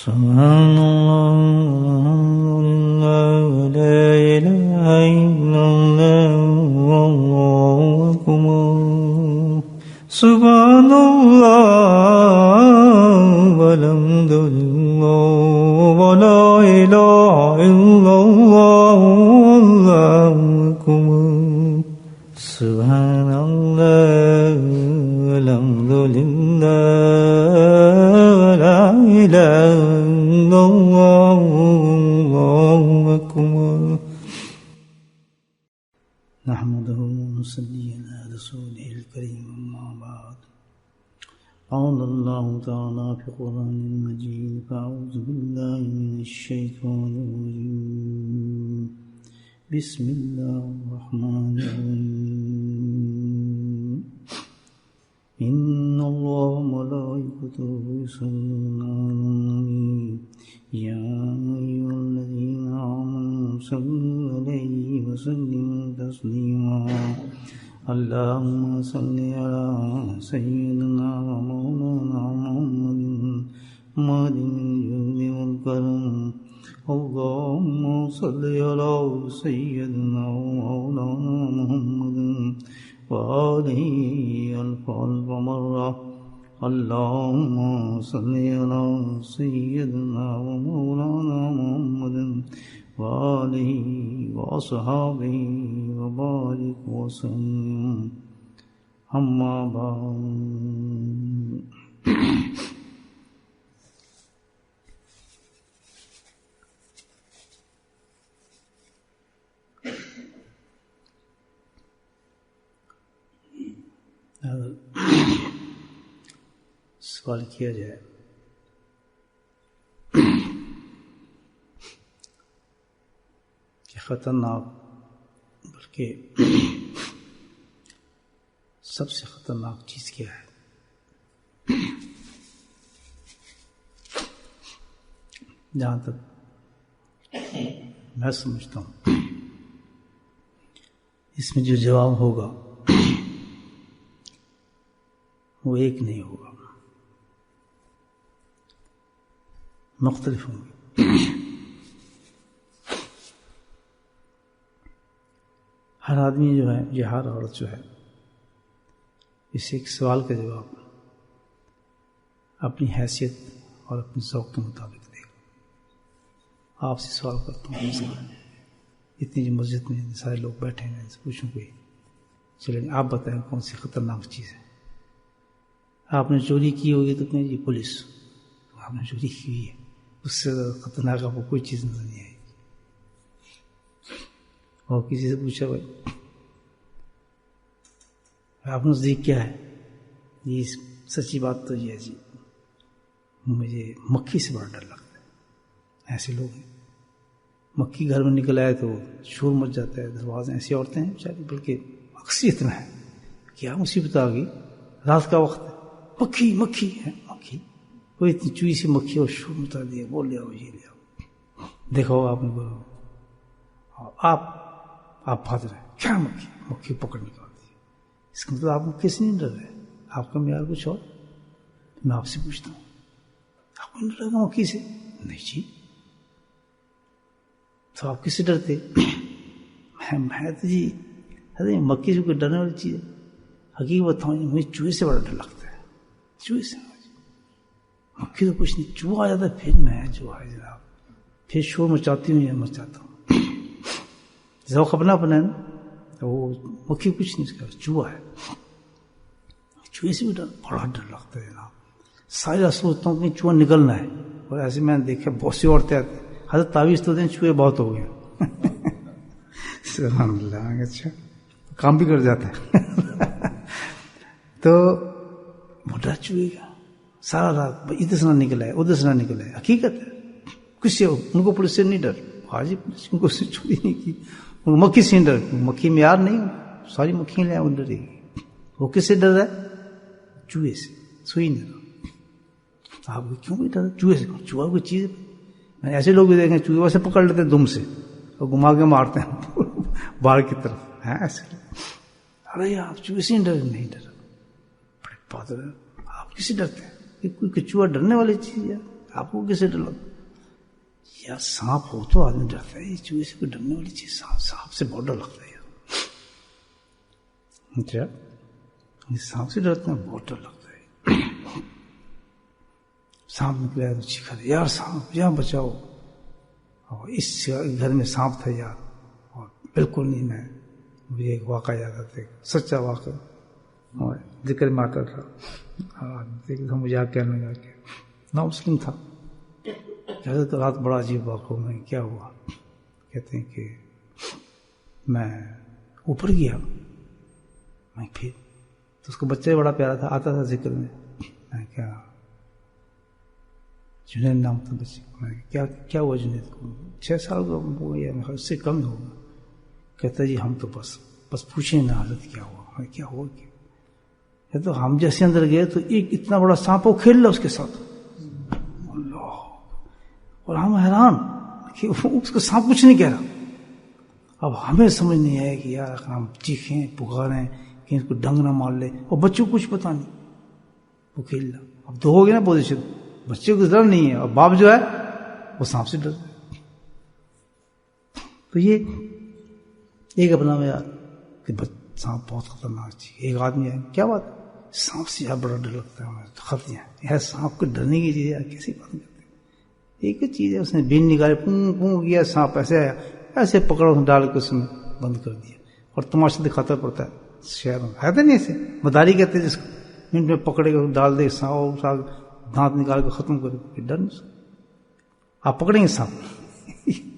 سبحان اللہ لا الہ الا اللہ واللہ اکبر سبحان اللہ والحمد للہ ولا الہ الا اللہ واللہ اکبر سبحان اللہ والحمد للہ ولا الہ الا اللہ واللہ اکبر نحمده ونصلي على رسوله الكريم أما بعد قال الله تعالى في القرآن المجيد فأعوذ بالله من الشيطان الرجيم بسم الله الرحمن الرحيم إن الله وملائكته يصلون على النبي يا أيها الذين آمنوا صلوا عليه وسلموا تسليما اللهم صل على سيدنا ومولانا محمد الجود والكرم اللهم صل على سيدنا ومولانا محمد وآله ألف مرة اللهم صل على سيدنا ومولانا محمد وآله وأصحابه وبارك وسلم أما بعد سوال کیا جائے کہ خطرناک بلکہ سب سے خطرناک چیز کیا ہے؟ جہاں تک میں سمجھتا ہوں اس میں جو جواب ہوگا وہ ایک نہیں ہوگا، مختلف ہوں گے۔ ہر آدمی جو ہے یا ہر عورت جو ہے اس ایک سوال کا جواب اپنی حیثیت اور اپنے ذوق کے مطابق دے گا۔ آپ سے سوال کرتا ہوں، اتنی جو مسجد میں سارے لوگ بیٹھے ہیں، ان سے پوچھوں کوئی چلیں آپ بتائیں کون سی خطرناک چیز ہے؟ آپ نے چوری کی ہوگی تو کہیں جی پولیس، آپ نے چوری کی ہے، اس سے خطرناک آپ کو کوئی چیز نظر نہیں آئے گی۔ اور کسی سے پوچھا بھائی آپ نزدیک کیا ہے؟ یہ سچی بات تو یہ ہے جی مجھے مکھی سے بڑا ڈر لگتا ہے۔ ایسے لوگ ہیں، مکھی گھر میں نکل آئے تو شور مچ جاتا ہے، دروازے ایسی عورتیں ہیں بیچاری، بلکہ اکثریت میں ہے، کیا مصیبت آ گئی، رات کا وقت ہے، مکھی مکھی ہے، مکھی کوئی اتنی چوئی سی مکھی اور شور مچا دیا، بول لیا وہ یہ لیا، دیکھو آپ نے بولا آپ بھاگ رہے ہیں، کیا مکھی؟ مکھی پکڑنے کا ہوتی ہے، اس کا مطلب آپ مکھی سے نہیں ڈر رہے، آپ کا معیار کچھ اور۔ میں آپ سے پوچھتا ہوں آپ کو نہیں ڈر گا مکھی سے؟ نہیں جی، تو آپ کس سے ڈرتے؟ میں تو جی مکھی سے کوئی ڈرنے والی چیز ہے، حقیقت بتاؤں مجھے چوہے سے بڑا ڈر لگتا ہے، چوہے سے۔ مکھی تو کچھ نہیں، چوہا آ جاتا ہے پھر میں جو ہے جناب پھر شور مچاتی ہوں یا مچاتا ہوں، ذوق اپنا اپنا ہے نا، وہ مکھی کچھ نہیں، اس کا چوہا ہے، چوہے سے بھی بڑا ڈر لگتا ہے جناب۔ ساری رات سوچتا ہوں کہ چوہا نکلنا ہے، اور ایسے میں نے دیکھا بہت سی عورتیں آتی ہیں، حضرت تعویذ تو دیں چوہے بہت ہو گئے، سبحان اللہ، اچھا کام بھی کر جاتا ہے۔ تو وہ ڈر چوہے گا سارا رات، ادھر سے نہ نکلا ہے ادھر سے نہ نکلا ہے، حقیقت ہے۔ کس سے ان کو پولیس سے نہیں ڈر، حاجی پولیس ان کو چوری نہیں کی، ان کو مکھی سے نہیں ڈر، مکھی معیار نہیں، ساری مکھیاں لے آئے ڈرے گی، وہ کس سے ڈر رہا ہے؟ چوہے سے، سوئی نہیں رہا۔ آپ کو کیوں بھی ڈر؟ چوہے سے، چوہا کوئی چیز ہے؟ میں ایسے لوگ بھی دیکھیں چوہے ویسے پکڑ لیتے ہیں دم سے اور گھما کے مارتے ہیں باہر کی طرف، ہے ایسے۔ ارے آپ چوہے سے ڈر نہیں ڈر، بڑے بہادر ہیں آپ، کسی ڈرتے ہیں؟ کوئی چوہا ڈرنے والی چیز ہے؟ آپ کو کیسے ڈر لگتا؟ یار سانپ ہو تو آدمی ڈرتا ہے، چوہے سے کوئی ڈرنے والی چیز؟ سانپ سے بہت ڈر لگتا ہے یار. اچھا سانپ سے ڈرتے ہیں؟ بہت ڈر لگتا ہے. سانپ نکلا تو چیخا دے یار سانپ یہاں بچاؤ. اور اس گھر میں سانپ تھا یار. اور بالکل نہیں، میں مجھے ایک واقعہ یاد آتا ہے، سچا واقعہ اور ذکر میں آتا تھا. مجھے آ کہنے لگا کہ نا مسلم تھا. جیسے تو رات بڑا عجیب واقعہ میں کیا ہوا. کہتے ہیں کہ میں اوپر گیا، میں پھر تو اس کا بچہ بڑا پیارا تھا، آتا تھا ذکر میں. میں کیا جنید نام تھا بچے. میں کیا ہوا جنید کو؟ 6 سال کا ہو گیا، اس سے کم ہی ہوگا. کہتا جی ہم تو بس پوچھیں نا حضرت کیا ہوا. میں کیا ہوا کیا؟ تو ہم جیسے اندر گئے تو ایک اتنا بڑا سانپ وہ کھیل رہا اس کے ساتھ. اللہ! اور ہم حیران کہ اس کو سانپ کچھ نہیں کہہ رہا. اب ہمیں سمجھ نہیں آیا کہ یار ہم چیخیں پکاریں کہ اس کو ڈنگ نہ مار لے، اور بچوں کو کچھ پتا نہیں، وہ کھیل رہا. اب دو ہو گئے نا پوزیشن، بچے کو ڈر نہیں ہے اور باپ جو ہے وہ سانپ سے ڈر ہے. تو یہ ایک اپنا میں یار کہ سانپ بہت خطرناک چیز. ایک آدمی ہے، کیا بات سانپ سے یار بڑا ڈر لگتا ہے خطرے ہیں یار. سانپ کو ڈرنے کی چیز ہے کیسی بات کرتے ہیں. ایک چیز ہے، اس نے بین نکالے پوں پوں کیا، سانپ ایسے آیا، ایسے پکڑ ڈال کے اس میں بند کر دیا. اور تماشا دکھاتا پڑتا ہے شہر میں، ہے تو نہیں ایسے مداری کہتے ہیں جس کو. منٹ میں پکڑے گا ڈال دے سانپ، دانت نکال کے ختم کر کے. ڈر نہیں آپ پکڑیں گے سانپ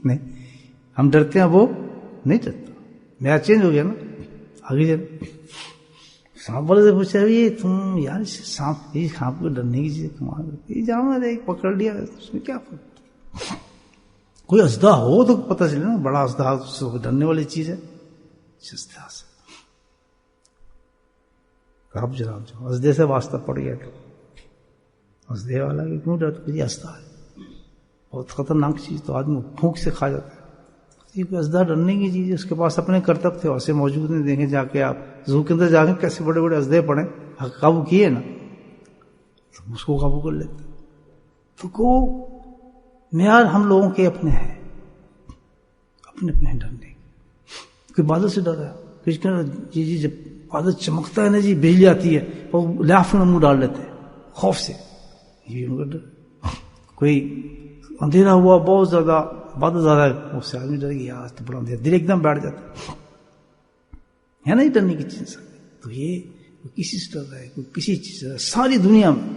نہیں. ہم ڈرتے ہیں، وہ نہیں ڈرتا. میرا چینج ہو گیا نا. آگے جب سانپ والے سے پوچھا یہ تم یار سانپ کو ڈرنے کی چیز کمال کرتی ہے، جاؤ ایک پکڑ لیا اس میں کیا فرق. کوئی اژدہا ہو تو پتہ چلے نا، بڑا اژدہا ڈرنے والی چیز ہے. اژدہا سے اب جناب جو اژدہے سے واسطہ پڑ گیا تو اژدہے والا کہ کیوں ڈرتا؟ یہ اژدہا ہے بہت خطرناک چیز، تو آدمی پھونک سے کھا جاتا ہے. یہ کوئی اژدہا ڈرنے کی چیز ہے. اس کے پاس اپنے کرتب تھے ایسے موجود نہیں. دیکھیں جا کے آپ زو کے اندر جا کے کیسے بڑے بڑے اژدہے پڑے، قابو کیے نا تو اس کو قابو کر لیتے. تو کو معیار ہم لوگوں کے اپنے ہیں، اپنے ڈرنے. کوئی بادل سے ڈر رہا ہے، کچھ کہنا جی جب بادل چمکتا ہے نا جی بجلی آتی ہے اور لاف میں منہ ڈال لیتے ہیں خوف سے. یہ ان کا ڈر. کوئی اندھیرا ہوا بہت زیادہ، بادل زیادہ ہے، اس سے آدمی ڈر گیا آج تو بڑا اندھیرا، دل ایک دم بیٹھ جاتا ہے نا. یہ ڈرنے کی چیز. تو یہ کسی سے ڈر رہا ہے، کوئی کسی چیز سے. ساری دنیا میں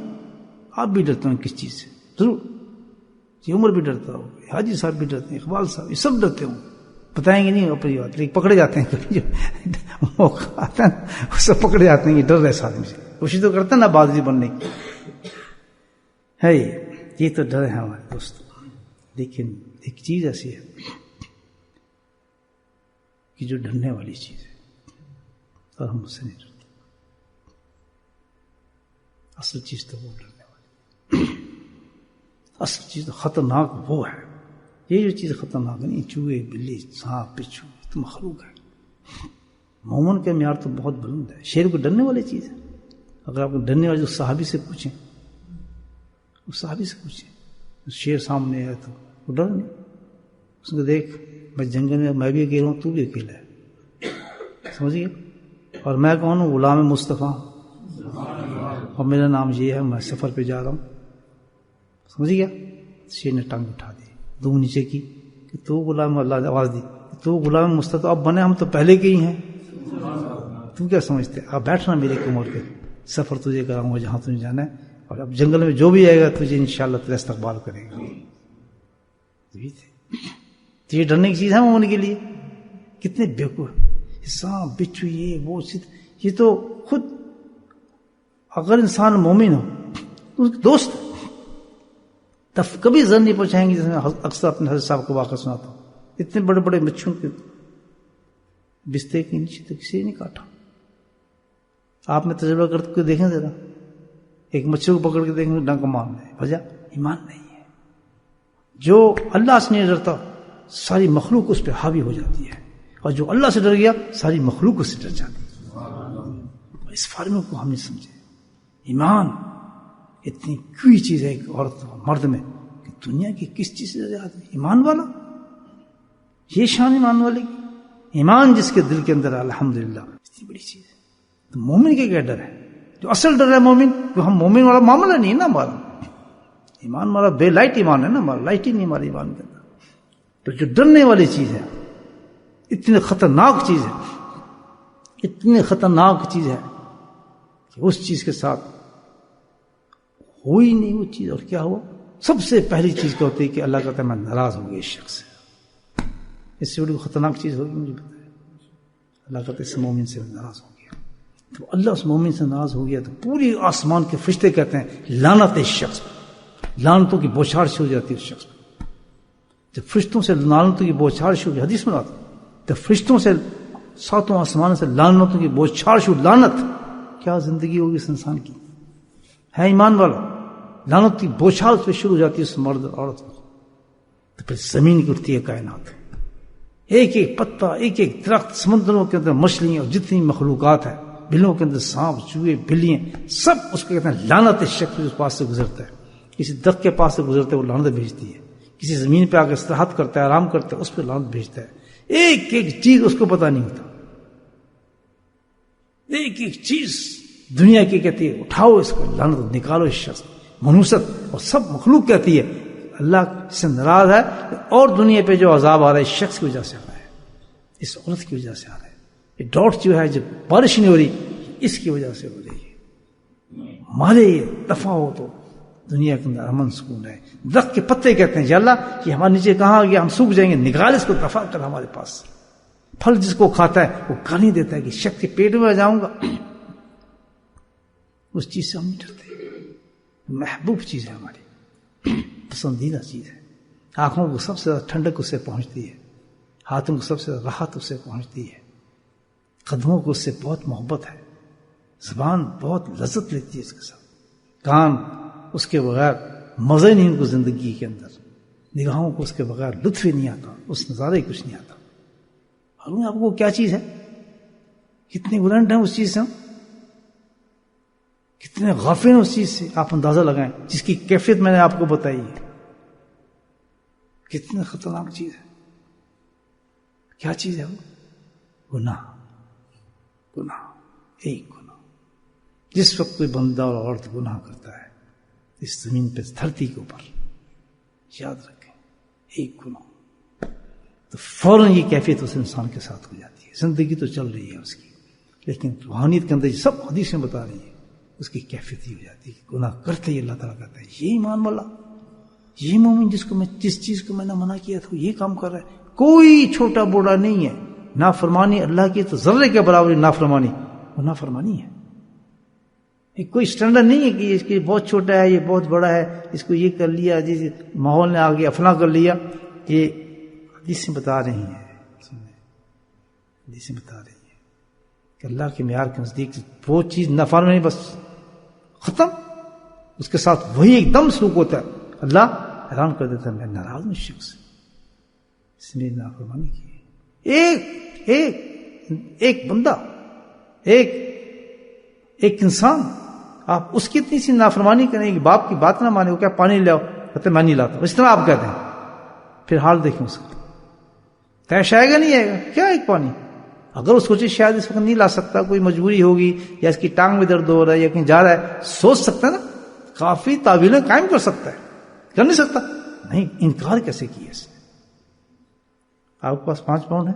آپ بھی ڈرتے ہیں کس چیز سے ضرور. یہ عمر بھی ڈرتا ہو، حاجی صاحب بھی ڈرتے ہیں، اقبال صاحب، یہ سب ڈرتے ہوں. بتائیں گے نہیں اپنی بات، لیکن پکڑے جاتے ہیں. کبھی جو موقع آتا ہے وہ سب پکڑے جاتے ہیں کہ ڈر رہے اس آدمی سے. کوشش تو کرتے ہیں نا بادری بننے کی ہے. یہ تو ڈر ہے ہمارے دوست. لیکن ایک چیز ایسی ہے کہ جو ڈرنے والی چیز ہے اور ہم اس سے نہیں ڈرتے. اصل چیز تو وہ ڈرنے والی، اصل چیز تو خطرناک وہ ہے. یہ جو چیز خطرناک نہیں، چوہے بلی سانپ بچھو تو مخلوق ہے. مومن کا معیار تو بہت بلند ہے. شیر کو ڈرنے والی چیز ہے. اگر آپ کو ڈرنے والے صحابی سے پوچھیں، اس صحابی سے پوچھیں، شیر سامنے آیا تو وہ ڈر نہیں. اس کو دیکھ میں جنگل میں بھی اکیلا ہوں، تو بھی اکیلا ہے، سمجھیے. اور میں کون ہوں؟ غلام مصطفیٰ، اور میرا نام یہ ہے، میں سفر پہ جا رہا ہوں. سمجھ گیا. شیر نے ٹانگ اٹھا دی، دو نیچے کی کہ تو غلام، اللہ آواز دی تو غلام مصطفیٰ. اب بنے ہم تو پہلے کے ہی ہیں، تو کیا سمجھتے؟ اب بیٹھنا میرے کمر پہ، سفر تجھے کراؤں گا جہاں تجھے جانا ہے، اور اب جنگل میں جو بھی آئے گا تجھے انشاءاللہ تیرا استقبال کرے گا. تو یہ ڈرنے کی چیز ہے مومن کے لیے. کتنے بیوقوف سانپ بچھو یہ تو خود اگر انسان مومن ہو تو اس کے دوست کبھی زن نہیں پہنچائیں گے. جیسے میں اکثر اپنے حضرت صاحب کو واقعہ سناتا ہوں، اتنے بڑے بڑے مچھوں کے بستے کے نیچے تو کسی نے نہیں کاٹا. آپ میں تجربہ کر کے دیکھیں ذرا، ایک مچھر کو پکڑ کے دیکھیں ڈنک مارنا ہے، وجہ ایمان نہیں ہے. جو اللہ سے نہیں ڈرتا ساری مخلوق اس پہ حاوی ہو جاتی ہے، اور جو اللہ سے ڈر گیا ساری مخلوق اس سے ڈر جاتی ہے. اس فارمول کو ہم نے سمجھے. ایمان اتنی کوئی چیز ہے ایک عورت مرد میں کہ دنیا کی کس چیز سے زیادہ ایمان والا. یہ شان ایمان والے کی، ایمان جس کے دل کے اندر الحمدللہ اتنی بڑی چیز ہے. تو مومن کے کیا ڈر ہے؟ جو اصل ڈر ہے مومن، جو ہم مومن والا معاملہ نہیں ہے نا ہمارا، ایمان ہمارا بے لائٹ ایمان ہے نا، ہمارا لائٹ ہی نہیں ہمارے ایمان کے اندر. تو جو ڈرنے والی چیز ہے، اتنی خطرناک چیز ہے، اتنی خطرناک چیز ہے کہ اس چیز کے ساتھ ہوئی نہیں وہ چیز. اور کیا ہوا؟ سب سے پہلی چیز کیا ہوتی ہے کہ اللہ کہتا ہے میں ناراض ہو گیا اس شخص سے. اس سے بڑی خطرناک چیز ہوگی مجھے پتا ہے. اللہ کہتا ہے اس مومن سے ناراض ہو گیا. تو اللہ اس مومن سے ناراض ہو گیا تو پوری آسمان کے فرشتے کہتے ہیں لعنت اس شخص پر، لعنتوں کی بوچھار شروع ہو جاتی ہے اس شخص پر. جب فرشتوں سے لعنتوں کی بوچھار شروع، حدیث میں آتا ہے تو فرشتوں سے ساتوں آسمان سے لعنتوں کی بوچھار شروع. لعنت کیا زندگی ہوگی اس انسان کی؟ ہے ایمان والا، لعنت کی بوچھار سے شروع ہو جاتی ہے اس مرد اور عورت کو. تو پھر زمین کی اٹھتی ہے کائنات، ایک ایک پتا، ایک ایک درخت، سمندروں کے اندر مچھلیاں اور جتنی مخلوقات ہیں، بلوں کے اندر سانپ چوہے بلیاں، سب اس کو کہتے ہیں لعنت اس شخص کے پاس سے گزرتا ہے. کسی درخت کے پاس سے گزرتا ہے وہ لعنت بھیجتی ہے، کسی زمین پہ آ کے استراحت کرتا ہے آرام کرتا ہے اس پہ لعنت بھیجتا ہے. ایک ایک چیز اس کو پتہ نہیں ہوتا، ایک ایک چیز دنیا کی کہتی ہے اٹھاؤ اس کو، لعنت نکالو اس شخص. منوست اور سب مخلوق کہتی ہے اللہ سے ناراض ہے اور دنیا پہ جو عذاب آ رہا ہے اس شخص کی وجہ سے آ رہا ہے، اس عورت کی وجہ سے آ رہا ہے. یہ ڈاٹ جو ہے جب بارش نہیں ہو رہی اس کی وجہ سے ہو رہی ہے. مارے دفاع ہو تو دنیا کے اندر امن سکون ہے. درخت کے پتے کہتے ہیں یا اللہ یہ ہمارے نیچے کہاں گیا، ہم سوکھ جائیں گے، نکال اس کو، دفاع کر ہمارے پاس. پھل جس کو کھاتا ہے وہ گالی دیتا ہے کہ شخص کے پیٹ میں جاؤں گا. اس چیز سے ہم نہیں ڈرتے. محبوب چیز ہے ہماری، پسندیدہ چیز ہے. آنکھوں کو سب سے زیادہ ٹھنڈک اس سے پہنچتی ہے، ہاتھوں کو سب سے زیادہ راحت اس سے پہنچتی ہے، قدموں کو اس سے بہت محبت ہے، زبان بہت لذت لیتی ہے اس کے ساتھ، کان اس کے بغیر مزے نہیں ان کو زندگی کے اندر، نگاہوں کو اس کے بغیر لطف ہی نہیں آتا، اس نظارے کچھ نہیں آتا. اور آپ کو کیا چیز ہے؟ کتنے بلند ہیں اس چیز سے، کتنے غافل ہیں اس چیز سے. آپ اندازہ لگائیں جس کی کیفیت میں نے آپ کو بتائی ہے، کتنے خطرناک چیز ہے. کیا چیز ہے وہ؟ گناہ. گناہ، ایک گناہ. جس وقت کوئی بندہ اور عورت گناہ کرتا ہے اس زمین پہ، دھرتی کے اوپر، یاد رکھیں ایک گناہ تو فوراً یہ کیفیت اس انسان کے ساتھ ہو جاتی ہے. زندگی تو چل رہی ہے اس کی، لیکن روحانیت کے اندر یہ سب حدیثیں بتا رہی ہیں اس کی کیفیت ہی ہو جاتی ہے. گناہ کرتے ہی اللہ تعالیٰ کہتا ہے یہ ایمان والا، یہ مومن جس چیز کو میں نے منع کیا تھا یہ کام کر رہا ہے. کوئی چھوٹا بوڑا نہیں ہے. نافرمانی اللہ کی تو ذرے کے برابر نافرمانی، وہ نافرمانی ہے. کوئی اسٹینڈرڈ نہیں ہے کہ اس کی بہت چھوٹا ہے، یہ بہت بڑا ہے، اس کو یہ کر لیا، جس ماحول نے آگے افنا کر لیا. یہ حدیثیں بتا رہی ہیں، حدیثیں بتا رہی ہیں کہ اللہ کے معیار کے نزدیک وہ چیز نافرمانی بس ختم، اس کے ساتھ وہی ایک دم سلوک ہوتا ہے. اللہ حیران کر دیتا ہے میں ناراض ہوں اس شخص سے، اس نے نافرمانی کی. ایک بندہ، ایک انسان، آپ اس کی اتنی سی نافرمانی کریں کہ باپ کی بات نہ مانے، وہ کیا پانی لاؤ، کہتے میں نہیں لاتا، اس طرح آپ کہتے ہیں. پھر حال دیکھیں اس کا، تیش آئے گا نہیں آئے گا، کیا ایک پانی. اگر وہ سوچے شاید اس وقت نہیں لا سکتا، کوئی مجبوری ہوگی یا اس کی ٹانگ میں درد ہو رہا ہے یا کہیں جا رہا ہے، سوچ سکتا ہے نا، کافی تعویلیں قائم کر سکتا ہے. کر نہیں سکتا؟ نہیں. انکار کیسے کیا اس نے؟ آپ کے پاس 5 پاؤنڈ ہے؟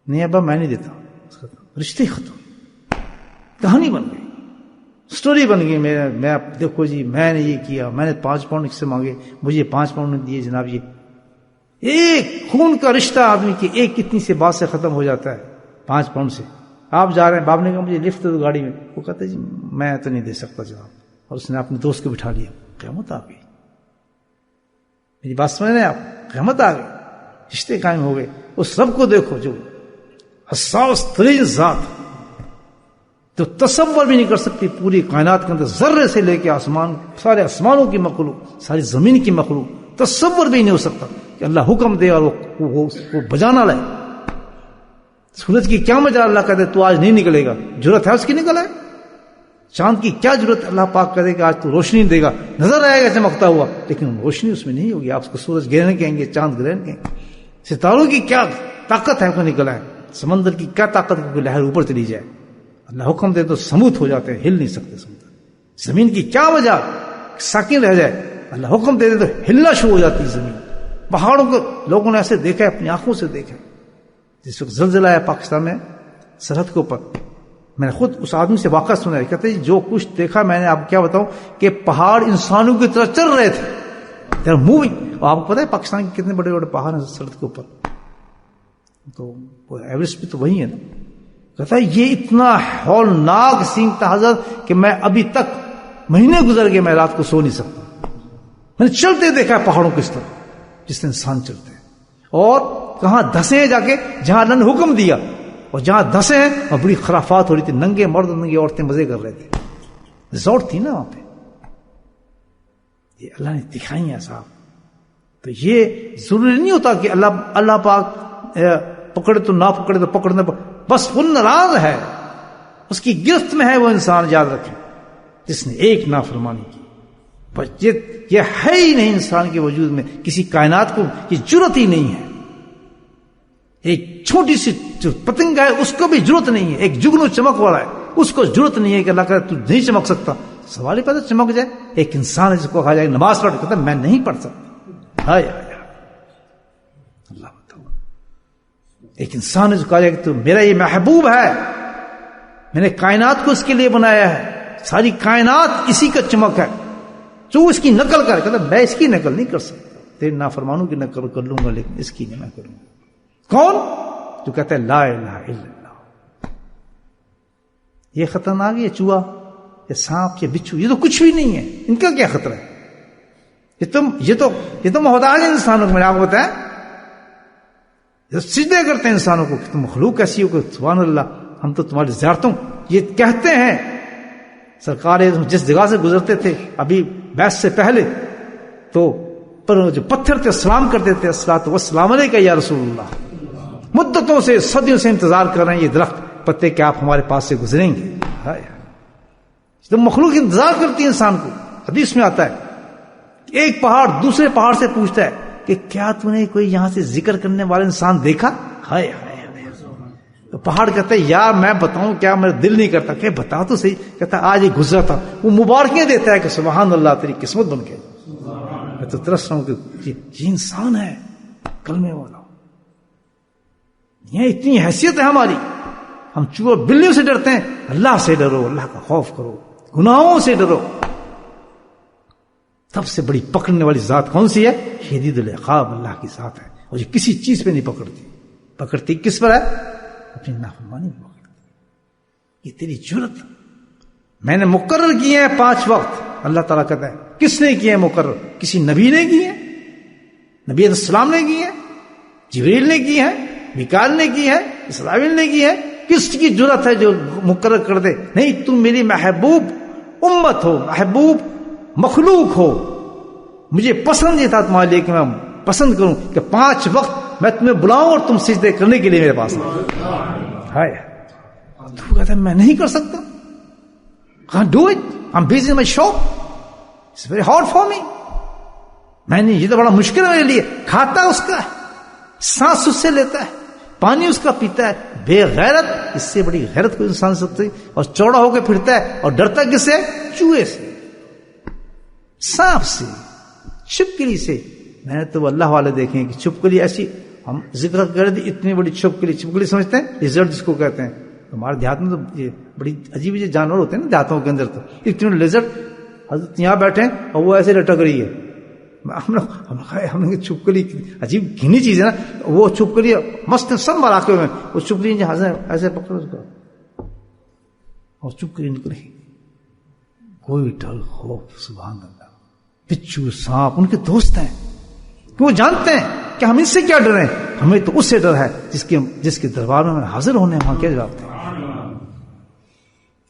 نہیں ابا میں نہیں دیتا. رشتے ختم، کہانی بن گئی، سٹوری بن گئی. میں دیکھو جی میں نے یہ کیا، میں نے 5 پاؤنڈ اس سے مانگے، مجھے 5 پاؤنڈ دیے جناب. یہ ایک خون کا رشتہ آدمی کی ایک کتنی سی بات سے ختم ہو جاتا ہے 5 پاؤنڈ سے. آپ جا رہے ہیں، باپ نے کہا مجھے لفٹ دو گاڑی میں، وہ کہتے جی میں تو نہیں دے سکتا جناب، اور اس نے اپنے دوست کو بٹھا لیا. قیامت آ گئی. میری بات سمجھ رہے ہیں آپ؟ قیامت آ گئی، رشتے قائم ہو گئے. اس رب کو دیکھو جو حساس ترین ذات، تو تصور بھی نہیں کر سکتی پوری کائنات کے اندر ذرے سے لے کے آسمان، سارے آسمانوں کی مخلوق، ساری زمین کی مخلوق، تصور بھی نہیں ہو سکتا کہ اللہ حکم دے اور وہ بجانا لائے. سورج کی کیا مجال، اللہ کہتے تو آج نہیں نکلے گا، جرت ہے اس کی نکل آئے. چاند کی کیا ضرورت؟ اللہ پاک کرے کہ آج تو روشنی دے گا، نظر آئے گا چمکتا ہوا، لیکن روشنی اس میں نہیں ہوگی. آپ اس کو سورج گرہن کہیں گے، چاند گرہن کہیں گے. ستاروں کی کیا طاقت ہے کو نکلا ہے، سمندر کی کیا طاقت ہے کہ لہر اوپر چلی جائے. اللہ حکم دے تو سموت ہو جاتے ہیں، ہل نہیں سکتے سمندر. زمین کی کیا وجہ ساکن رہ جائے، اللہ حکم دے دے تو ہلنا شروع ہو جاتی ہے زمین. پہاڑوں کو لوگوں نے ایسے دیکھا ہے، اپنی آنکھوں سے دیکھا ہے. جس وقت زلزلہ آیا پاکستان میں سرحد کے اوپر، میں نے خود اس آدمی سے واقعہ سنا ہے، کہتے ہیں جو کچھ دیکھا میں نے، آپ کیا بتاؤں کہ پہاڑ انسانوں کی طرح چل رہے تھے. They are moving. اور آپ کو پتا ہے پاکستان کے کتنے بڑے بڑے پہاڑ ہیں سرحد کے اوپر، تو ایوریسٹ بھی تو وہی ہے نا. کہتا ہے یہ اتنا ہولناک سین تھا حضرت کہ میں ابھی تک مہینے گزر گئے، میں رات کو سو نہیں سکتا. میں نے چلتے دیکھا ہے پہاڑوں کس طرح جس طرح انسان چلتے ہیں. اور کہاں دھسے ہیں جا کے جہاں اللہ نے حکم دیا، اور جہاں دھسے ہیں اور بڑی خرافات ہو رہی تھی. ننگے مرد ننگی عورتیں مزے کر رہے تھے. ریزورٹ تھی نا وہاں پہ. یہ اللہ نے دکھائی ہیں صاحب. تو یہ ضروری نہیں ہوتا کہ اللہ پاک پکڑے تو نہ پکڑے تو پکڑنے، بس وہ ناراض ہے، اس کی گرفت میں ہے وہ انسان. یاد رکھیں جس نے ایک نافرمانی کی، پر یہ ہے ہی نہیں انسان کے وجود میں، کسی کائنات کو یہ جرت ہی نہیں ہے. ایک چھوٹی سی جو پتنگ ہے اس کو بھی ضرورت نہیں ہے. ایک جگنو چمک والا ہے اس کو ضرورت نہیں ہے کہ اللہ کہے تو نہیں چمک سکتا. سوال ہی پیدا چمک جائے. ایک انسان ہے جس کو کہا جائے نماز پڑھ، کہتا میں نہیں پڑھ سکتا. ہائے اللہ بتاؤ. ایک انسان ہے جو کہا جائے کہ تو میرا یہ محبوب ہے، میں نے کائنات کو اس کے لیے بنایا ہے، ساری کائنات اسی کا چمک ہے، جو اس کی نقل کرے. کہتا میں اس کی نقل نہیں کر سکتا، تیرے نافرمانوں کی نقل کر لوں گا لیکن اس کی نہیں میں کروں گا. کون؟ جو کہتا ہے لا الہ الا اللہ. یہ خطرناک ہے. یہ چوہا، یہ سانپ، یہ بچھو، یہ تو کچھ بھی نہیں ہے. ان کا کیا خطرہ ہے؟ یہ تو محتاج ہے انسانوں کو. میں نے آپ کو بتایا سجدے کرتے ہیں انسانوں کو کہ تم مخلوق ایسی ہو کہ سبحان اللہ ہم تو تمہاری زیارتوں. یہ کہتے ہیں سرکار جس جگہ سے گزرتے تھے ابھی بیعت سے پہلے، تو پر جو پتھر تھے سلام کرتے تھے، الصلاۃ والسلام علیک یا رسول اللہ. مدتوں سے صدیوں سے انتظار کر رہے ہیں یہ درخت پتے کہ آپ ہمارے پاس سے گزریں گے. تو مخلوق انتظار کرتی ہے انسان کو. حدیث میں آتا ہے ایک پہاڑ دوسرے پہاڑ سے پوچھتا ہے کہ کیا تم نے کوئی یہاں سے ذکر کرنے والا انسان دیکھا؟ ہائے ہائے. تو پہاڑ کہتا ہے یار میں بتاؤں کیا، میرا دل نہیں کرتا. کہ بتا تو صحیح. کہتا آج یہ گزرا تھا. وہ مبارکیں دیتا ہے کہ سبحان اللہ تیری قسمت بن کے. میں تو ترس رہا ہوں کہ یہ انسان ہے کلمے والا. یہ اتنی حیثیت ہے ہماری. ہم چوہے بلیوں سے ڈرتے ہیں. اللہ سے ڈرو، اللہ کا خوف کرو، گناہوں سے ڈرو. سب سے بڑی پکڑنے والی ذات کون سی ہے؟ شدید العقاب اللہ کی ذات ہے. اور یہ کسی چیز پہ نہیں پکڑتی. پکڑتی کس پر ہے؟ اپنی نافرمانی پہ پکڑتی. یہ تیری جرت. میں نے مقرر کیے ہیں 5 وقت. اللہ تعالیٰ کہتا ہے کس نے کیے ہیں مقرر؟ کسی نبی نے کیے ہیں؟ نبی علیہ السلام نے کیے ہیں؟ جبریل نے کیے ہیں؟ میکائیل نے کی ہے؟ اسرافیل نے کی ہے؟ کس کی جرت ہے جو مقرر کر دے نہیں تم میری محبوب امت ہو، محبوب مخلوق ہو، مجھے پسند یہ تھا تمہارے لیے کہ میں پسند کروں کہ 5 وقت میں تمہیں بلاؤں اور تم سجدے کرنے کے لیے میرے پاس ہے. تو کہتا ہے میں نہیں کر سکتا. can't do it. I'm busy in my shop. It's very hard for me. میں نے یہ تو بڑا مشکل ہے میرے لیے. کھاتا اس کا، سانس اس سے لیتا ہے، پانی اس کا پیتا ہے. بے غیرت. اس سے بڑی غیرت کوئی انسان سکتی. اور چوڑا ہو کے پھرتا ہے اور ڈرتا کس سے؟ چوہے سے، سانپ سے، چھپکلی سے. میں نے تو اللہ والے دیکھیں کہ چھپکلی ایسی، ہم ذکر کر رہے تھے اتنی بڑی چھپکلی سمجھتے ہیں لیزرڈ جس کو کہتے ہیں. ہمارے دیہات میں تو یہ بڑی عجیب عجیب جانور ہوتے ہیں نا دیہاتوں کے اندر. تو اتنی لیزرڈ حضرت یہاں بیٹھے اور وہ ایسے لٹک رہی ہے. ہم نے چھپکلی عجیب گھنی چیز ہے نا. وہ چھپکلی مست سب مراکے میں وہ چھپکلی ایسے پکڑ اس کو اور چھپکلی نکلی. کوئی ڈر خوف سبحان اللہ. بچھو سانپ ان کے دوست ہیں کہ وہ جانتے ہیں کہ ہم اس سے کیا ڈر ہیں. ہمیں تو اس سے ڈر ہے جس کے دربار میں حاضر ہونے وہاں کیا جواب دیں.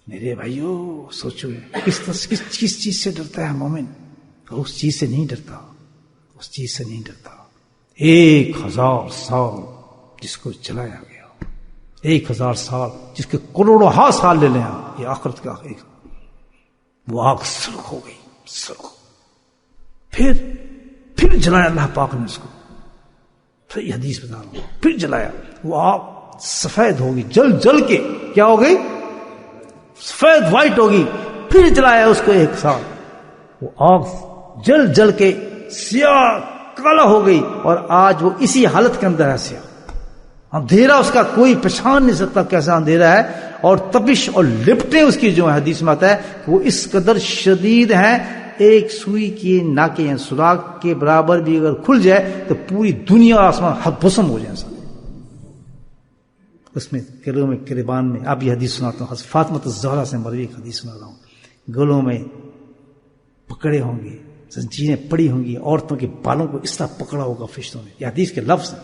میرے بھائیو سوچو کس چیز سے ڈرتا ہے مومن؟ تو اس چیز سے نہیں ڈرتا. اس چیز سے نہیں ڈرتا. 1000 سال جس کو چلایا گیا، 1000 سال جس کے کروڑوں سال لے لیں آپ. یہ آخرت کا وہ آگ سرخ ہو گئی، سرخ. پھر جلایا اللہ پاک نے اس کو. پھر یہ حدیث بتا رہا ہوں، پھر جلایا، وہ آگ سفید ہوگی، جل کے کیا ہو گئی؟ سفید وائٹ ہوگی. پھر جلایا اس کو ایک سال، وہ آگ جل کے سیاہ کالا ہو گئی، اور آج وہ اسی حالت کے اندر ہے، سیاہ اندھیرا، اس کا کوئی پہچان نہیں سکتا کیسا اندھیرا ہے. اور تپش اور لپٹیں اس کی جو ہے، حدیث میں آتا ہے کہ وہ اس قدر شدید ہیں، ایک سوئی کی ناکے یا سوراخ کے برابر بھی اگر کھل جائے تو پوری دنیا اور آسمان بھسم ہو جائے. اس میں کربان میں آپ یہ حدیث سناتا ہوں، حضرت فاطمہ الزہرا سے مروی ایک حدیث سنا رہا ہوں. گلوں میں پکڑے ہوں گے، زنجیریں پڑی ہوں گی، عورتوں کے بالوں کو اس طرح پکڑا ہوگا فرشتوں نے. یہ حدیث کے لفظ ہیں،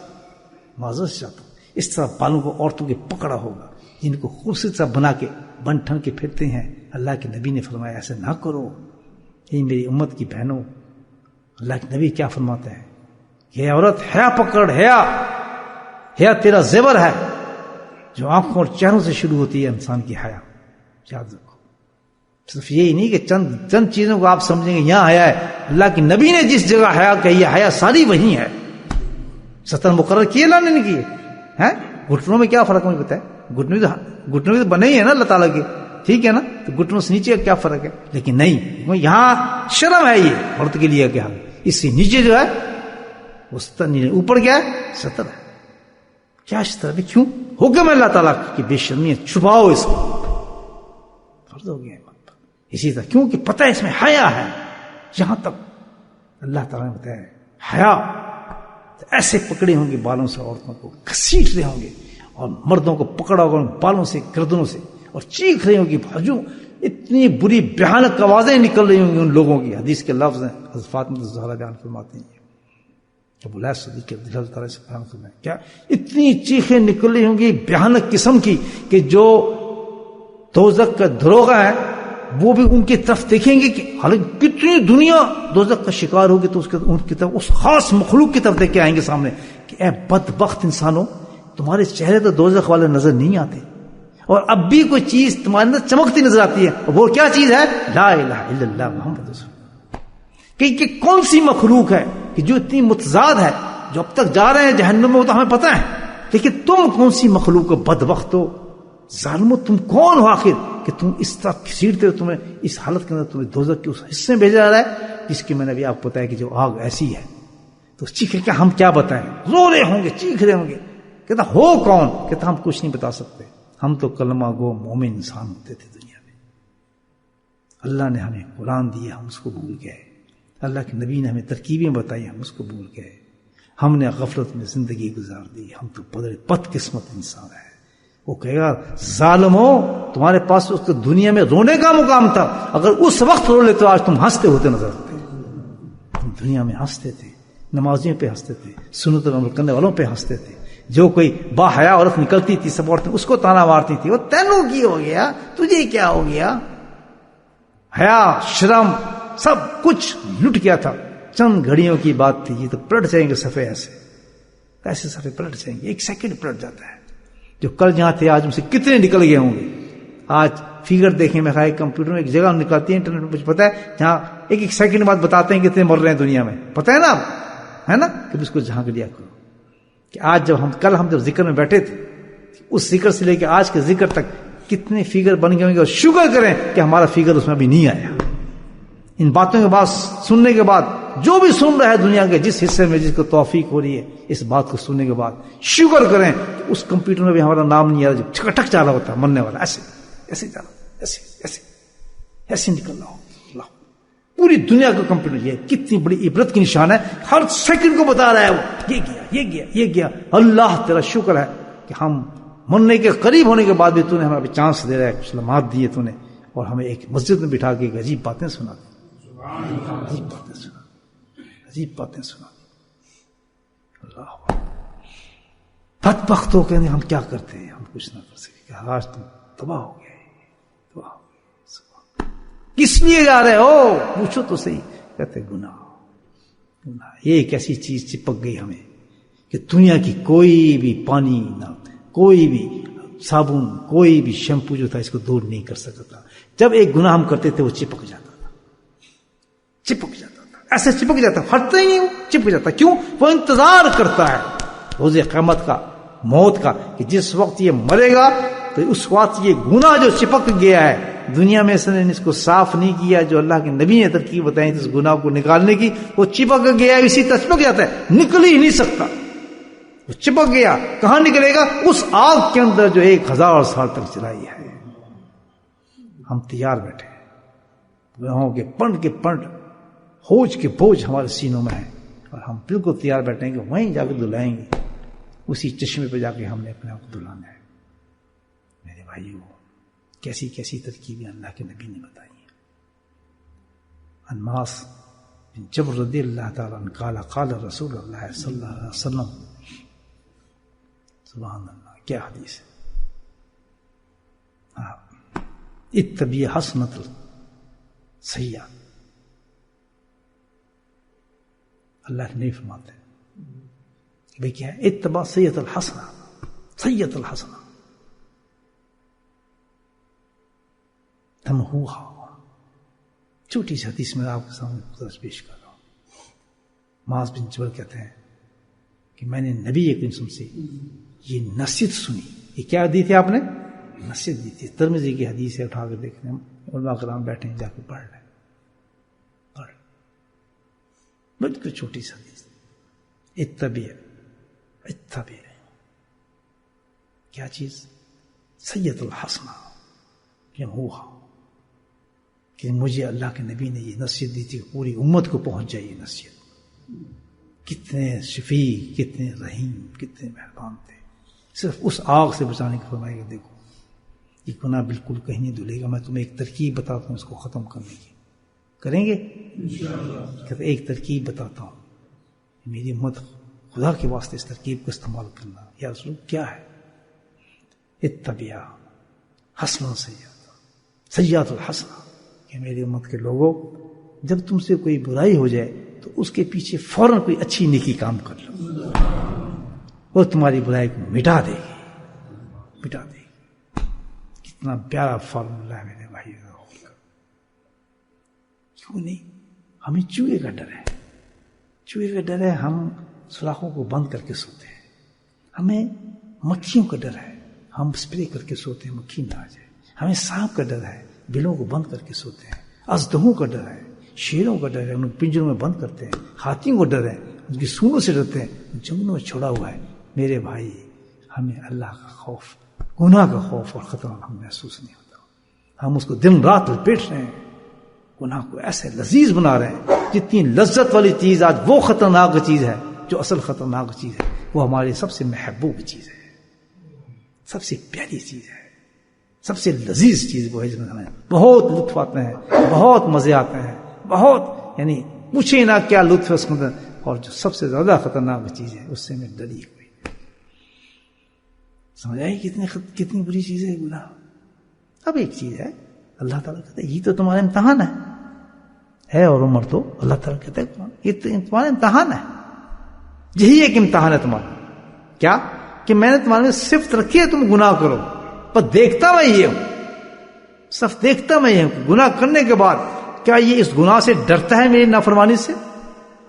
معذرت چاہتا ہوں. اس طرح بالوں کو عورتوں کے پکڑا ہوگا، جن کو خوبصورت سا بنا کے بن ٹھن کے پھرتے ہیں. اللہ کے نبی نے فرمایا ایسے نہ کرو. یہ میری امت کی بہنوں، اللہ کے نبی کیا فرماتے ہیں کہ اے عورت، حیا پکڑ، حیا تیرا زیور ہے، جو آنکھوں اور چہروں سے شروع ہوتی ہے انسان کی حیا. یاد رکھو، صرف یہی نہیں کہ چند چیزوں کو آپ سمجھیں گے یہاں حیا ہے. اللہ کے نبی نے جس جگہ حیا کہی ہے، حیا ساری وہی ہے. ستر مقرر کیے اللہ نے کیے ہیں. گھٹنوں میں کیا فرق مجھے بتائے؟ گھٹنوں بھی تو بنے ہی ہے نا اللہ تعالیٰ کے، ٹھیک ہے نا؟ تو گھٹنوں سے نیچے کیا فرق ہے؟ لیکن نہیں، یہاں شرم ہے، یہ عورت کے لیے کیا، اس سے نیچے جو ہے وہ ستر نہیں، اوپر کیا ہے؟ ستر ہے. کیا ستر ہے؟ کیوں؟ حکم ہے اللہ تعالیٰ کی بے شرمی ہے، چھپاؤ اس کو، فرض ہو گیا. اسی طرح کیونکہ پتہ ہے اس میں حیا ہے. جہاں تک اللہ تعالیٰ نے بتایا حیا، ایسے پکڑے ہوں گے بالوں سے، عورتوں کو گھسیٹ رہے ہوں گے، اور مردوں کو پکڑا ہوگا بالوں سے، گردنوں سے، اور چیخ رہی ہوں گی. جو اتنی بری بھیانک آوازیں نکل رہی ہوں گی ان لوگوں کی. حدیث کے لفظ ہیں، حضرت فاطمہ الزہرا بیان فرماتی ہیں، ابو العاص صدیق اللہ تعالیٰ سے بیان فرمایا کیا اتنی چیخیں نکل رہی ہوں گی بھیانک قسم کی کہ جو دوزخ کا دروغہ ہے وہ بھی ان کی طرف دیکھیں گے کہ حالانکہ کتنی دنیا دوزخ کا شکار ہوگی، تو ان کی طرف، اس خاص مخلوق کی طرف دیکھ کے آئیں گے سامنے کہ اے بدبخت انسانوں، تمہارے چہرے تو دوزخ والے نظر نہیں آتے، اور اب بھی کوئی چیز تمہارے اندر چمکتی نظر آتی ہے. اور وہ کیا چیز ہے؟ لا الہ الا اللہ محمد رسول اللہ. کہ کون سی مخلوق ہے کہ جو اتنی متضاد ہے، جو اب تک جا رہے ہیں جہنم میں، وہ تو ہمیں پتہ ہے، لیکن تم کون سی مخلوق ہو؟ بدبخت ہو، ظالمو، تم کون ہو آخر کہ تم اس طرح گھسیٹتے ہو؟ تمہیں اس حالت کے اندر تمہیں دوزخ کے اس حصے میں بھیجا جا رہا ہے جس کی میں نے ابھی آپ کو بتایا کہ جو آگ ایسی ہے. تو چیخ کے ہم کیا بتائیں؟ رو رہے ہوں گے، چیخ رہے ہوں گے. کہتا ہو کون؟ کہتا ہم کچھ نہیں بتا سکتے، ہم تو کلمہ گو مومن انسان ہوتے تھے دنیا میں. اللہ نے ہمیں قرآن دیا، ہم اس کو بھول گئے. اللہ کے نبی نے ہمیں ترکیبیں بتائی، ہم اس کو بھول گئے. ہم نے غفلت میں زندگی گزار دی، ہم تو بد قسمت انسان ہیں. وہ کہے گا ظالمو، تمہارے پاس اس کو دنیا میں رونے کا مقام تھا، اگر اس وقت رو لے تو آج تم ہنستے ہوتے نظر آتے. تم دنیا میں ہنستے تھے، نمازیوں پہ ہنستے تھے، سنت عمل کرنے والوں پہ ہنستے تھے. جو کوئی با حیا عورت نکلتی تھی سب عورتیں اس کو تانا مارتی تھی، وہ تینوں کی ہو گیا، تجھے کیا ہو گیا؟ حیا، شرم، سب کچھ لٹ گیا تھا. چند گھڑیوں کی بات تھی، یہ تو پلٹ جائیں گے صفحے، ایسے صفحے پلٹ جائیں گے، ایک سیکنڈ پلٹ جاتا ہے. جو کل جہاں تھے آج ان سے کتنے نکل گئے ہوں گے. آج فگر دیکھیں، میں خواہ کمپیوٹر میں ایک جگہ نکالتی ہے انٹرنیٹ پہ، مجھے پتا ہے جہاں ایک سیکنڈ بعد بتاتے ہیں کتنے مر رہے ہیں دنیا میں، پتہ ہے نا آپ، ہے نا؟ کہ اس کو جھانک لیا کرو کہ آج کل ہم جب ذکر میں بیٹھے تھے، اس ذکر سے لے کے آج کے ذکر تک کتنے فگر بن گئے ہوں گے، اور شکر کریں کہ ہمارا فگر اس میں ابھی نہیں آیا. ان باتوں کے بعد سننے کے بعد جو بھی سن رہا ہے دنیا کے جس حصے میں، جس کو توفیق ہو رہی ہے اس بات کو سننے کے بعد، شکر کریں کہ اس کمپیوٹر میں بھی ہمارا نام نہیں آ رہا، جو چھکٹک چاہ رہا ہوتا ہے مرنے والا، ایسے جا رہا، ایسے نکل رہا ہو. پوری دنیا کا کمپیوٹر، یہ کتنی بڑی عبرت کی نشان ہے. ہر سیکنڈ کو بتا رہا ہے وہ یہ گیا. اللہ تیرا شکر ہے کہ ہم مرنے کے قریب ہونے کے بعد بھی تو نے ہمیں ابھی چانس دے رہا ہے، کچھ لمحات دیے تو نے، اور ہمیں ایک مسجد میں بٹھا کے عجیب باتیں سنا دی، عجیب باتیں سنا دی. اللہ بدبختوں کے ہم کیا کرتے ہیں؟ ہم کچھ نہ کر سکے. آج تم تباہ ہو گئے. کس لیے جا رہے ہو؟ پوچھو تو صحیح. کہتے گناہ. یہ ایک ایسی چیز چپک گئی ہمیں کہ دنیا کی کوئی بھی پانی نہ، کوئی بھی صابن کوئی بھی شیمپو جو تھا اس کو دور نہیں کر سکتا تھا. جب ایک گناہ ہم کرتے تھے وہ چپک جاتا تھا, چپک جاتا تھا, ایسے چپک جاتا, ہٹتا ہی نہیں, وہ چپک جاتا. کیوں؟ وہ انتظار کرتا ہے روز قیامت کا, موت کا, کہ جس وقت یہ مرے گا تو اس وقت یہ گناہ جو چپک گیا ہے, دنیا میں اس نے اس کو صاف نہیں کیا, جو اللہ کے نبی نے ترکیب بتائی اس گناہ کو نکالنے کی, وہ چپک گیا ہے, اسی طرح چپک جاتا ہے, نکل ہی نہیں سکتا. وہ چپک گیا, کہاں نکلے گا؟ اس آگ کے اندر جو 1000 سال تک چلائی ہے. ہم تیار بیٹھے ہیں, گناہوں کے پنڈ ہوج کے بوجھ ہمارے سینوں میں ہیں, اور ہم بالکل تیار بیٹھے ہیں کہ وہیں جا کے دھلائیں گے, اسی چشمے پہ جا کے ہم نے اپنے آپ کو دھلانا ہے. میرے بھائیو, کیسی کیسی ترکیبیں اللہ کے نبی نے بتائی ہیں. انماس بن جبر رضی اللہ تعالیٰ عنہ قال قال رسول اللہ صلی اللہ علیہ وسلم, سبحان اللہ, کیا حدیث ہے. اتبع حسنۃ السیئۃ, اللہ نے فرماتے ہیں بھئی کیا ہے, اتبع سیئۃ الحسنہ, سیئۃ الحسنہ تمحوہا. چھوٹی سی حدیث میں آپ کے سامنے پیش کر رہا ہوں. معاذ بن جبل کہتے ہیں کہ میں نے نبی کریم صلی اللہ علیہ وسلم سے یہ نصیحت سنی. یہ کیا دی تھی آپ نے؟ نصیحت دی تھی. ترمذی کی حدیث ہے, اٹھا کے دیکھ رہے ہیں, علماء کرام بیٹھے ہیں, جا کے پڑھ رہے ہیں, پڑھ, بالکل چھوٹی سی حدیث. اتبع کیا چیز؟ سیئۃ الحسنہ یمحوہا, کہ مجھے اللہ کے نبی نے یہ نصیحت دی تھی کہ پوری امت کو پہنچ جائے یہ نصیحت. کتنے شفیع, کتنے رحیم, کتنے مہربان تھے. صرف اس آگ سے بچانے کی فرمایا کہ دیکھو یہ گناہ بالکل کہیں نہیں دھلے گا, میں تمہیں ایک ترکیب بتاتا ہوں اس کو ختم کرنے کی. کریں گے انشاءاللہ. ایک ترکیب بتاتا ہوں, میری امت خدا کے واسطے اس ترکیب کو استعمال کرنا. یا رسول کیا ہے؟ اتبع حسنۃ سیئۃ الحسنہ, کہ میری امت کے لوگوں جب تم سے کوئی برائی ہو جائے تو اس کے پیچھے فوراً کوئی اچھی نیکی کام کر لو, وہ تمہاری برائی کو مٹا دے گی, مٹا دے گی. کتنا پیارا فارمولا ہے میرے بھائی. کیوں نہیں؟ ہمیں چوہے کا ڈر ہے, چوہے کا ڈر ہے, ہم سوراخوں کو بند کر کے سوتے ہیں. ہمیں مکھیوں کا ڈر ہے, ہم اسپرے کر کے سوتے ہیں مکھی نہ آ جائے. ہمیں سانپ کا ڈر ہے, بلوں کو بند کر کے سوتے ہیں. اژدہوں کا ڈر ہے, شیروں کا ڈر ہے, ان پنجروں میں بند کرتے ہیں. ہاتھیوں کو ڈر ہے, ان کی سونوں سے ڈرتے ہیں, جنگلوں میں چھوڑا ہوا ہے. میرے بھائی, ہمیں اللہ کا خوف, گناہ کا خوف اور خطرہ ہم محسوس نہیں ہوتا. ہم اس کو دن رات لپیٹ رہے ہیں, گناہ کو ایسے لذیذ بنا رہے ہیں. جتنی لذت والی چیز آج وہ خطرناک چیز ہے, جو اصل خطرناک چیز ہے وہ ہماری سب سے محبوب چیز ہے, سب سے پیاری چیز ہے, سب سے لذیذ چیز وہ ہے جس میں ہمیں بہت لطف آتے ہیں, بہت مزے آتے ہیں, بہت, یعنی پوچھے نہ کیا لطف ہے اس میں. اور جو سب سے زیادہ خطرناک چیز ہے اس سے میں ڈری ہوئی. سمجھ آئی کتنی بری چیز ہے گناہ. اب ایک چیز ہے, اللہ تعالیٰ کہتا ہے یہ تو تمہارا امتحان ہے اور عمر تو اللہ تعالیٰ کہتا ہے یہ تو تمہارا امتحان ہے. یہی ایک امتحان ہے تمہارا. کیا؟ کہ میں نے تمہارے صفت رکھی ہے تم گناہ کرو, پر دیکھتا میں یہ ہوں, صرف دیکھتا میں یہ ہوں. گناہ کرنے کے بعد کیا یہ اس گناہ سے ڈرتا ہے میری نافرمانی سے؟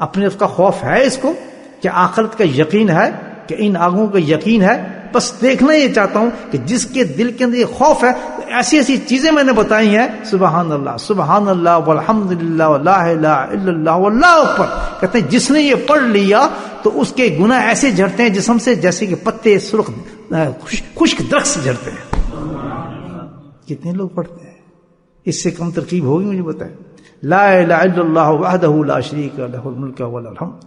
اپنے اس کا خوف ہے اس کو؟ کیا آخرت کا یقین ہے؟ کہ ان آگوں کا یقین ہے؟ بس دیکھنا یہ چاہتا ہوں کہ جس کے دل کے اندر یہ خوف ہے, ایسی ایسی چیزیں میں نے بتائی ہیں, سبحان اللہ سبحان اللہ والحمد للہ ولا الہ الا اللہ واللہ اکبر. کہتے ہیں جس نے یہ پڑھ لیا تو اس کے گناہ ایسے جھڑتے ہیں جسم سے جیسے کہ پتے سرخ خشک درخت سے جھڑتے ہیں. کتنے لوگ پڑھتے ہیں؟ اس سے کم ترکیب ہوگی مجھے بتائیں. لا الہ الا اللہ وحدہ لا شریک لہ الملک وله الحمد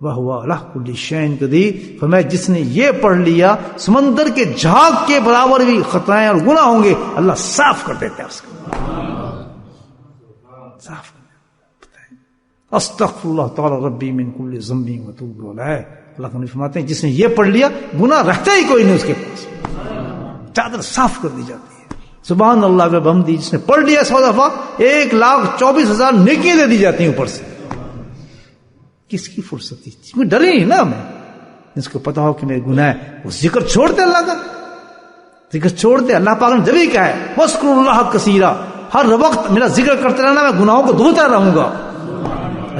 وهو علی کل شیء قدیر. فرمایا جس نے یہ پڑھ لیا سمندر کے جھاگ کے برابر بھی خطائیں اور گناہ ہوں گے, اللہ صاف کر دیتا ہے اس کو, صاف کر دیتا ہے. استغفر اللہ تعالی ربی من کل ذنب واتوب الیہ. اللہ تعالی فرماتے ہیں جس نے یہ پڑھ لیا گناہ رہتا ہی کوئی نہیں اس کے پاس, چادر صاف کر دی جاتی ہے. سبحان اللہ و بحمدہ جس نے پڑھ لیا 100 دفعہ 1,24,000 نیکیاں دے دی جاتی ہیں اوپر سے. کس کی فرصت تھی؟ کوئی ڈر ہی نہیں نا ہمیں. جس کو پتا ہو کہ میرے گناہ ہے وہ ذکر چھوڑتے اللہ کا, ذکر چھوڑ دے. اللہ پاک نے جب ہی کہا ہے وَاذْكُرُوا اللَّهَ كَثِيرًا، ہر وقت میرا ذکر کرتے رہنا، میں گناہوں کو دھوتا رہوں گا.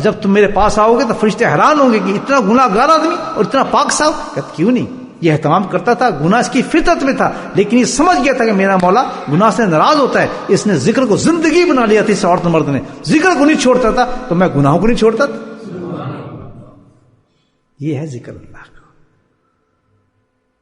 جب تم میرے پاس آؤ گے تو فرشتے حیران ہوں گے کہ اتنا گناہ گار آدمی اور اتنا پاک صاحب. کہتے کیوں نہیں، یہ اہتمام کرتا تھا، گناہ اس کی فطرت میں تھا، لیکن یہ سمجھ گیا تھا کہ میرا مولا گناہ سے ناراض ہوتا ہے. اس نے ذکر کو زندگی بنا لیا تھی. اس عورت مرد نے ذکر کو نہیں چھوڑتا تھا تو میں گناہوں کو نہیں چھوڑتا تھا. یہ ہے ذکر اللہ کا.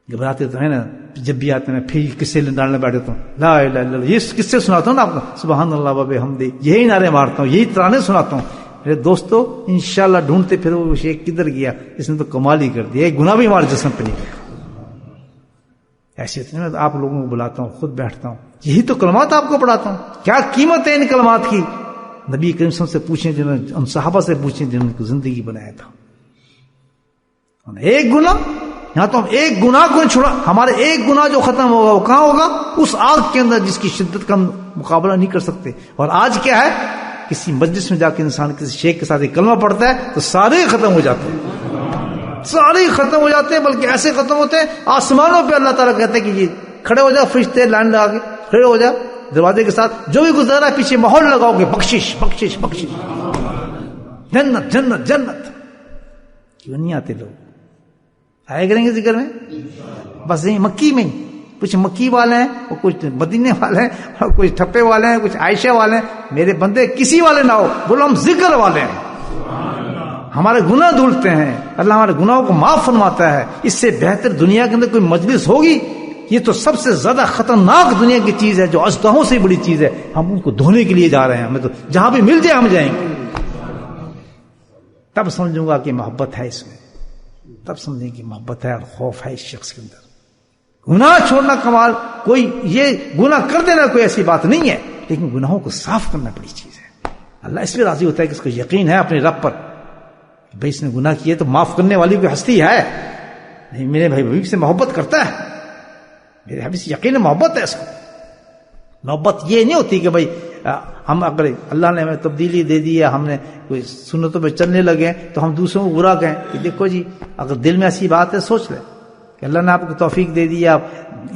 گھبراتے تو ہے نا، جب بھی آتے ہیں پھر قصے ڈالنے بیٹھتا ہوں، لا الہ الا اللہ، یہ قصے سناتا ہوں نا آپ کو، سبحان اللہ و بحمدہ، یہی نعرے مارتا ہوں، یہی ترانے سناتا ہوں. میرے دوستو انشاءاللہ ڈھونڈتے پھر وہ شیخ کدھر گیا، اس نے تو کمال ہی کر دیا، ایک گناہ بھی ہمارے جسم پہ نہیں گیا. ایسے میں آپ لوگوں کو بلاتا ہوں، خود بیٹھتا ہوں، یہی تو کلمات آپ کو پڑھاتا ہوں. کیا قیمت ہے ان کلمات کی؟ نبی کریم صلی اللہ علیہ وسلم سے پوچھیں، جنہوں نے ان صحابہ سے پوچھیں جنہوں نے زندگی بنایا تھا. ایک گناہ، یہاں تو ہم ایک گناہ کو نہیں چھوڑا. ہمارے ایک گناہ جو ختم ہوگا وہ کہاں ہوگا؟ اس آگ کے اندر جس کی شدت کا مقابلہ نہیں کر سکتے. اور آج کیا ہے، کسی مجلس میں جا کے انسان کسی شیخ کے ساتھ ایک کلمہ پڑھتا ہے تو سارے ختم ہو جاتے ہیں، سارے ختم ہو جاتے ہیں. بلکہ ایسے ختم ہوتے ہیں آسمانوں پہ اللہ تعالیٰ کہتے ہیں کہ یہ کھڑے ہو جاؤ، فرشتے لائن لگا کے کھڑے ہو جاؤ دروازے کے ساتھ، جو بھی گزارا ہے پیچھے ماحول لگاؤ گے، بخشش بخشش بخشش، جنت جنت جنت. کیوں نہیں آتے لوگ؟ آئے کریں گے ذکر میں، بس یہیں مکی میں ہی کچھ مکی والے ہیں اور کچھ مدینے والے ہیں اور کچھ ٹھپے والے ہیں، کچھ عائشہ والے ہیں. میرے بندے کسی والے نہ ہو، بولو ہم ذکر والے ہیں. ہمارے گناہ دھلتے ہیں، اللہ ہمارے گناہوں کو معاف فرماتا ہے. اس سے بہتر دنیا کے اندر کوئی مجلس ہوگی؟ یہ تو سب سے زیادہ خطرناک دنیا کی چیز ہے، جو اژدہوں سے بڑی چیز ہے. ہم ان کو دھونے کے لیے جا رہے ہیں. ہمیں تو جہاں بھی مل جائے ہم جائیں گے. تب سمجھوں گا کہ محبت ہے اس میں، تب سمجھیں کہ محبت ہے اور خوف ہے اس شخص کے اندر. گناہ چھوڑنا کمال، کوئی یہ گناہ کر دینا کوئی ایسی بات نہیں ہے، لیکن گناہوں کو صاف کرنا بڑی چیز ہے. اللہ اس پہ راضی ہوتا ہے کہ اس کو یقین ہے اپنے رب پر، بھائی اس نے گناہ کیے تو معاف کرنے والی کوئی ہستی ہے. نہیں، میرے بھائی حبیب سے محبت کرتا ہے، میرے حبیب سے یقین محبت ہے. اس کو محبت یہ نہیں ہوتی کہ بھائی ہم اگر اللہ نے ہمیں تبدیلی دے دی ہے، ہم نے کوئی سنتوں پہ چلنے لگے تو ہم دوسروں کو برا کہیں کہ دیکھو جی، اگر دل میں ایسی بات ہے سوچ لیں کہ اللہ نے آپ کو توفیق دے دی، آپ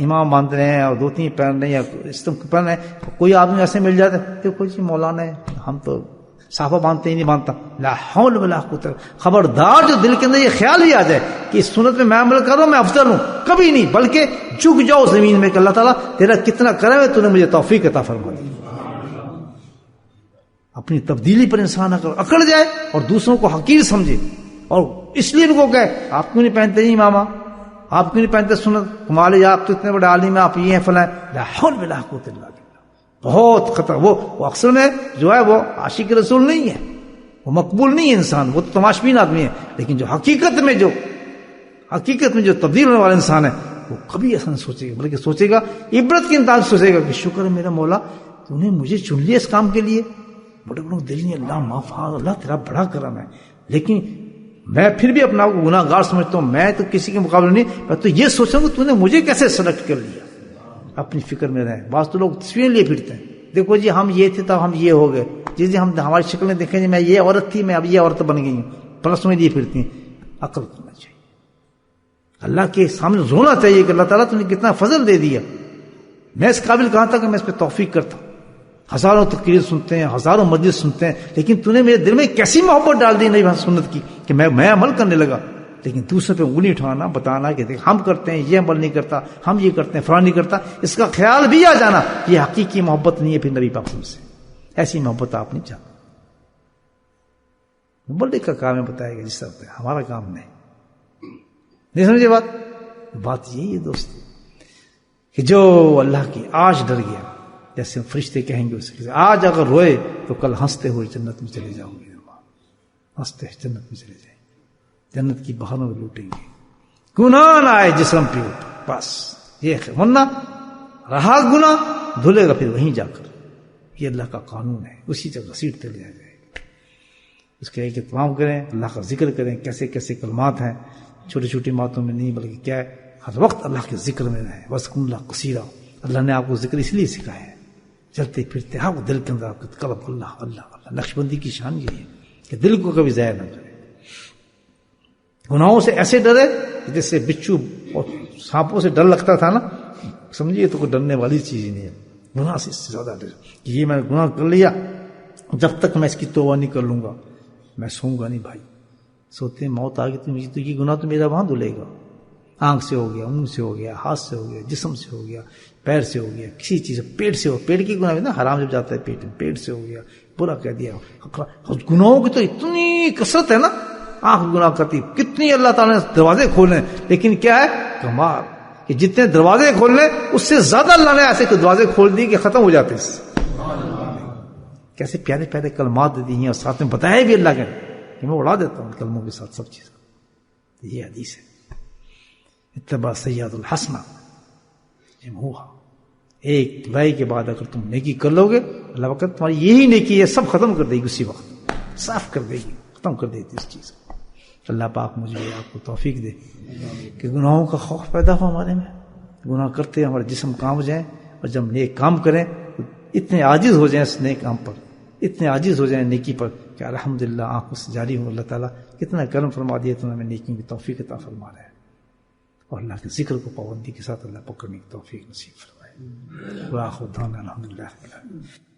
امام باندھ رہے ہیں اور دھوتی پہن رہے ہیں یا استم پہن رہے ہیں، کوئی آدمی ایسے مل جاتا ہے، دیکھو جی مولانا ہے، ہم تو صافہ باندھتے ہی نہیں باندھتا. لا حول ولا قوت، خبردار جو دل کے اندر یہ خیال بھی آ جائے کہ اس سنت میں عمل کر رہا ہوں میں افضل ہوں، کبھی نہیں، بلکہ جھک جاؤ زمین میں کہ اللہ تعالیٰ تیرا کتنا کرم ہے، تو نے مجھے توفیق عطا فرما دی. اپنی تبدیلی پر انسان اکڑ جائے اور دوسروں کو حقیر سمجھے اور اس لیے ان کو کہے آپ کیوں نہیں پہنتے جی ماما، آپ کیوں نہیں پہنتے سنت، کمال ہے آپ تو اتنے بڑے عالم ہیں، آپ یہ ہیں فلاں. لا حول ولا قوت الا باللہ. بہت خطر. وہ اکثر میں جو ہے وہ عاشق رسول نہیں ہے، وہ مقبول نہیں ہے انسان، وہ تو تماشبین آدمی ہے. لیکن جو حقیقت میں جو تبدیل ہونے والا انسان ہے وہ کبھی ایسا نہیں سوچے گا، بلکہ سوچے گا، عبرت کے انداز سوچے گا کہ شکر ہے میرا مولا تو نے مجھے چن لیا اس کام کے لیے. بڑے بڑوں دل نہیں، اللہ معاف، اللہ تیرا بڑا کرم ہے. لیکن میں پھر بھی اپنا کو گناہ گار سمجھتا ہوں، میں تو کسی کے مقابلے نہیں. میں تو یہ سوچوں کہ تو نے مجھے کیسے سلیکٹ کر لیا. اپنی فکر میں رہیں. بعض تو لوگ تصویریں لیے پھرتے ہیں، دیکھو جی ہم یہ تھے تب ہم یہ ہو گئے، جی ہم ہماری شکلیں دیکھیں جی میں یہ عورت تھی میں اب یہ عورت بن گئی ہوں، پلس میں لیے پھرتی ہیں. عقل کرنا چاہیے، اللہ کے سامنے رونا چاہیے کہ اللہ تعالیٰ تو نے کتنا فضل دے دیا. میں اس قابل کہاں تھا کہ میں اس پہ توفیق کرتا. ہزاروں تقریر سنتے ہیں، ہزاروں مجلس سنتے ہیں، لیکن تو نے میرے دل میں کیسی محبت ڈال دی نہیں سنت کی کہ میں عمل کرنے لگا. لیکن دوسرے پہ انگلی اٹھانا، بتانا کہ دیکھ ہم کرتے ہیں یہ عمل نہیں کرتا، ہم یہ کرتے ہیں فلاں نہیں کرتا، اس کا خیال بھی آ جانا، یہ حقیقی محبت نہیں ہے. پھر نبی پاک سے ایسی محبت آپ نہیں چاہتے. بولنے کا کام ہے، بتائے گا جس طرح ہمارا کام نہیں سمجھے بات یہی ہے دوست کہ جو اللہ کی آج ڈر گیا، جیسے فرشتے کہیں گے اسے آج اگر روئے تو کل ہنستے ہوئے جنت میں چلے جاؤں گے. ہنستے جنت میں چلے جائیں، جنت کی بہاروں میں لوٹیں گے. گناہ نہ آئے جسم پہ بس یہ ہے، ورنہ رہا گناہ دھلے گا پھر وہیں جا کر. یہ اللہ کا قانون ہے، اسی جگہ گھسیٹتے لے جائے. اس کے ایک اہتمام کریں، اللہ کا ذکر کریں. کیسے کیسے کلمات ہیں، چھوٹی چھوٹی باتوں میں نہیں بلکہ کیا ہے ہر وقت اللہ کے ذکر میں رہیں. وَاذْكُرُوا اللَّهَ كَثِيرًا. اللہ نے آپ کو ذکر اس لیے سکھایا ہے، چلتے پھرتے آپ دل کے اندر آپ کا قلب اللہ اللہ اللہ. نقشبندی کی شان یہ ہے کہ دل کو کبھی ضائع نہ کرے. گناہوں سے ایسے ڈرے جیسے بچھو اور سانپوں سے ڈر لگتا تھا نا، سمجھیے تو کوئی ڈرنے والی چیز ہی نہیں ہے گناہ سے. اس سے زیادہ ڈر کہ یہ میں نے گناہ کر لیا، جب تک میں اس کی توبہ نہیں کر لوں گا میں سوؤں گا نہیں. بھائی سوتے موت آ گئی تو یہ گناہ تو میرا وہاں دھلے گا. آنکھ سے ہو گیا، منہ سے ہو گیا، ہاتھ سے ہو گیا، جسم سے ہو گیا، پیر سے ہو گیا، کسی چیز سے، پیٹ سے ہو، پیٹ کی گناہ نا حرام جب جاتا ہے پیٹ میں، پیٹ سے ہو گیا، برا کہہ دیا. گناہوں کی تو اتنی کثرت ہے نا، آنکھ گناہ کرتی کتنی اللہ تعالیٰ نے دروازے کھولے، لیکن کیا ہے کمال کہ جتنے دروازے کھولنے اس سے زیادہ اللہ نے ایسے دروازے کھول دیے کہ ختم ہو جاتے. کیسے پیارے پیارے کلمات دے دی ہیں اور ساتھ میں بتایا بھی اللہ کے کہ میں اڑا دیتا ہوں کلموں کے ساتھ سب چیز. یہ حدیث ہے اتباع سیئۃ الحسنہ جمہوہا. ایک برائی کے بعد اگر تم نیکی کر لو گے اللہ وقت تمہاری یہی نیکی ہے سب ختم کر دے گی، اسی وقت صاف کر دے گی، ختم کر دیتی اس چیز کو. اللہ پاک مجھے آپ کو توفیق دے کہ گناہوں کا خوف پیدا ہو ہمارے میں، گناہ کرتے ہمارے جسم کام ہو جائیں، اور جب نیک کام کریں تو اتنے عاجز ہو جائیں اس نیک کام پر، اتنے عاجز ہو جائیں نیکی پر کہ الحمدللہ آنکھوں سے جاری ہو. اللہ تعالیٰ کتنا کرم فرما دیا تو ہمیں نیکیوں کی توفیق عطا فرما رہا ہے، اور اللہ کے ذکر کو پابندی کے ساتھ اللہ پکڑنے کی توفیق نصیب فرمائے. وآخر دعوانا الحمدللہ.